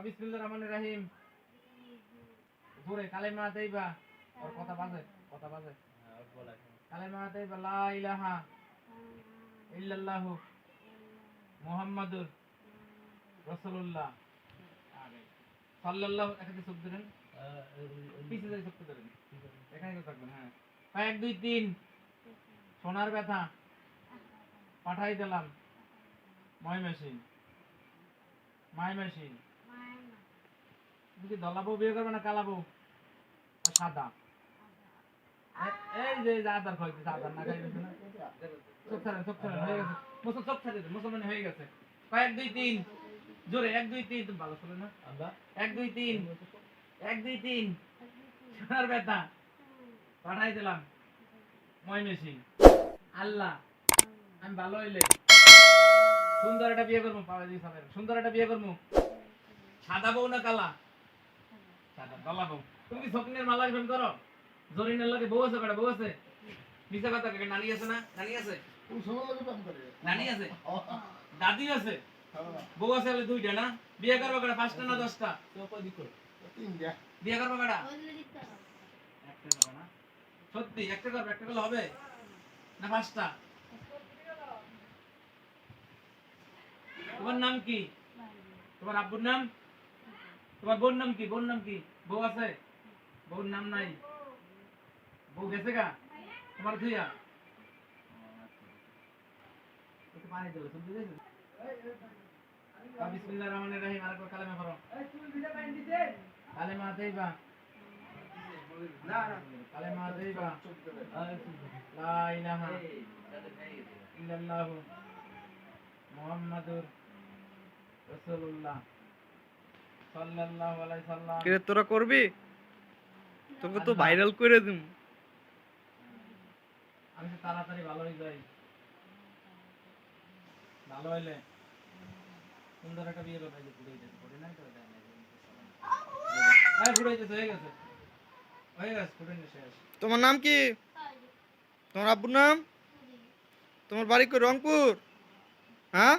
বিসমিল্লাহির রহমানির রহিম। জোরে কালেমা দেইবা আর কথা বাজে কালেমা দেইবা লা ইলাহা ইল্লাল্লাহু মুহাম্মাদুর রাসূলুল্লাহ সাল্লাল্লাহু এখানে শব্দ দেন পিছে যাই শব্দ দেন এখানে থাকবেন। হ্যাঁ 1 2 3 সোনার ব্যথা পাঠাই দিলাম মাই মেশিন তুমি কি দলাবো বিয়ে করবে না কালাবো সাদা এই যে আদার খাইতে সাদা না খাইতে না চোখ ছাড়েন হয়ে গেছে চোখ ছাড়ে মুসলমান হয়ে গেছে 1 2 3 জোরে 1 2 3 তুমি ভালো চলে না আল্লাহ 1 2 3 1 2 3 সোনার ব্যথা পাঠাই দিলাম মই মেশিন আল্লাহ আমি ভালো হইলে সুন্দর একটা বিয়ে করবো পাওয়া দিয়ে সামনে সুন্দর একটা বিয়ে করবো সাদা বউ না কালা সাদা কালা বউ তুমি কি স্বপ্নের মালা প্রেম করো জরিনের লাগে বউ আছে কটা বউ আছে মিছা কথা কে নানি আছে না নানি আছে কোন সময় লাগে প্রেম করে নানি আছে দাদি আছে বউ আছে বলে দুইটা না বিয়ে করবে কটা পাঁচটা না 10টা তো কই দিকো তিনটা বিয়ে করবে কটা একটা করবে না সত্যি একটা করবে একটা করলে হবে না পাঁচটা তোমার নাম কি তোমার আব্বুর নাম তোমার বোন নাম কি বউ আছে বউর নাম নাই বউ গেছে গা তোমার ধুইয়া একটু পানি দিলে শুনতে যাইছো বিসমিল্লাহির রহমানির রহিম আরেকবার কালেমা পড়ো কালেমা দেইবা কালেমা দেইবা লা ইলাহা ইল্লাল্লাহু মুহাম্মাদুর রাসূলুল্লাহ সাল্লাল্লাহু আলাইহি সাল্লাম। কে তোরা করবি তোকে তো ভাইরাল করে দিম আমি তো তাড়াতাড়ি ভালো হয়ে যাই ভালো হইলে সুন্দর একটা বিয়ে করবে যে ঘুরে যেতে করে নাই করে দেয় না ঘুরে যেতে হয়ে গেছে ঘুরে নিয়ে শেষ। তোমার নাম কি তোমার আব্বুর নাম তোমার বাড়ি কই রংপুর হ্যাঁ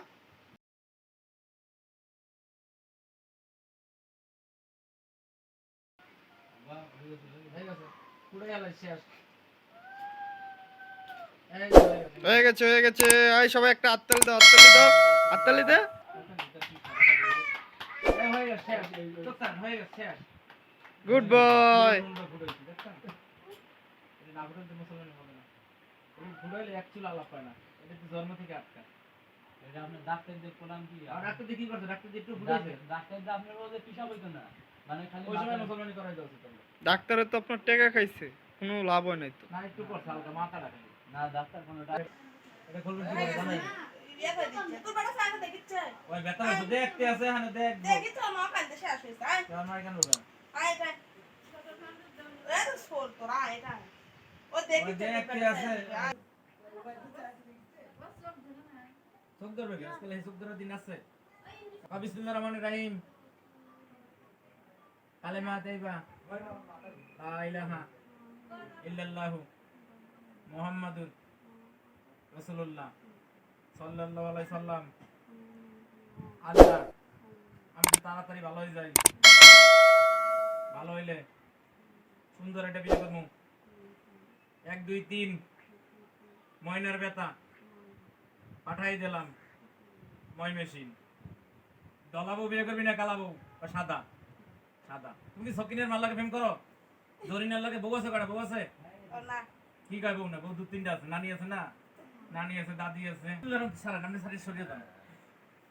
হয়ে গেছে আই সবাই একটা হাততালি দে গুড বয় জন্ম থেকে আটকা এটা আপনার ডাক্তারদের প্রণাম কি আর ডাক্তারদের কি করছে ডাক্তারদের একটু ফুটাইছে ডাক্তারদের আপনার বলে পিছাব হইতো না মানে খালি ওই সময় মুসলমানি করাই দাও তো ডাক্তারের তো আপনার টাকা খাইছে কোনো লাভ হয় নাই তো না একটু করছে হালকা মাথা রাখে না ডাক্তার কোন এটা খুলবেন কি করে জানাই ইয়া করে দিচ্ছে তোর বড় সাথে দেখিচ্ছে ওই বেটা আছে দেখতে আছে হানে দেখি তো মা কান্দে শেষ হইছে আয় তোর মার কেন বলবা আয় এটা এত স্পোর্ট তোরা এটা ও দেখতে আছে চোখ ধরবে কি আজকাল এই চোখ ধরার দিন আছে বিসমিল্লাহির রহমানির রহিম কালেমা দেইবা লা ইলাহা ইল্লাল্লাহু মুহাম্মাদুর রাসূলুল্লাহ সাল্লাল্লাহু আলাইহি সাল্লাম। আল্লাহ আমি তাড়াতাড়ি ভালো হয়ে যাই ভালো হইলে সুন্দর একটা বিয়ে করবো 1 2 3 ময়নার ব্যথা পাঠাই দিলাম মই মেশিন দলাবো বিয়ে করবি না কালাবো সাদা তুমি কি সকিনের মাল্লাকে প্রেম করো জরিনার লাগে বউ আছে কটা বউ আছে না কি কয় বউ না বউ 2 3টা আছে নানি আছে না নানি আছে দাদি আছে সারা নামে সারি সরিয়ে দাও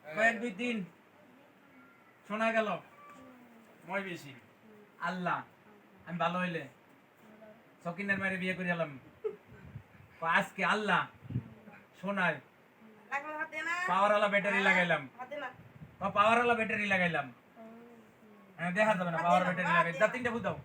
1 2 3 শোনা গেল মই বেশি আল্লাহ আমি ভালো হইলে সকিনের মায়ের বিয়ে করে এলাম আজকে আল্লাহ শোনায় পাওয়ারওয়ালা ব্যাটারি লাগাইলাম দেখা যাবে না পাওয়ার ব্যাটারি লাগাই 3টা বুঝাও।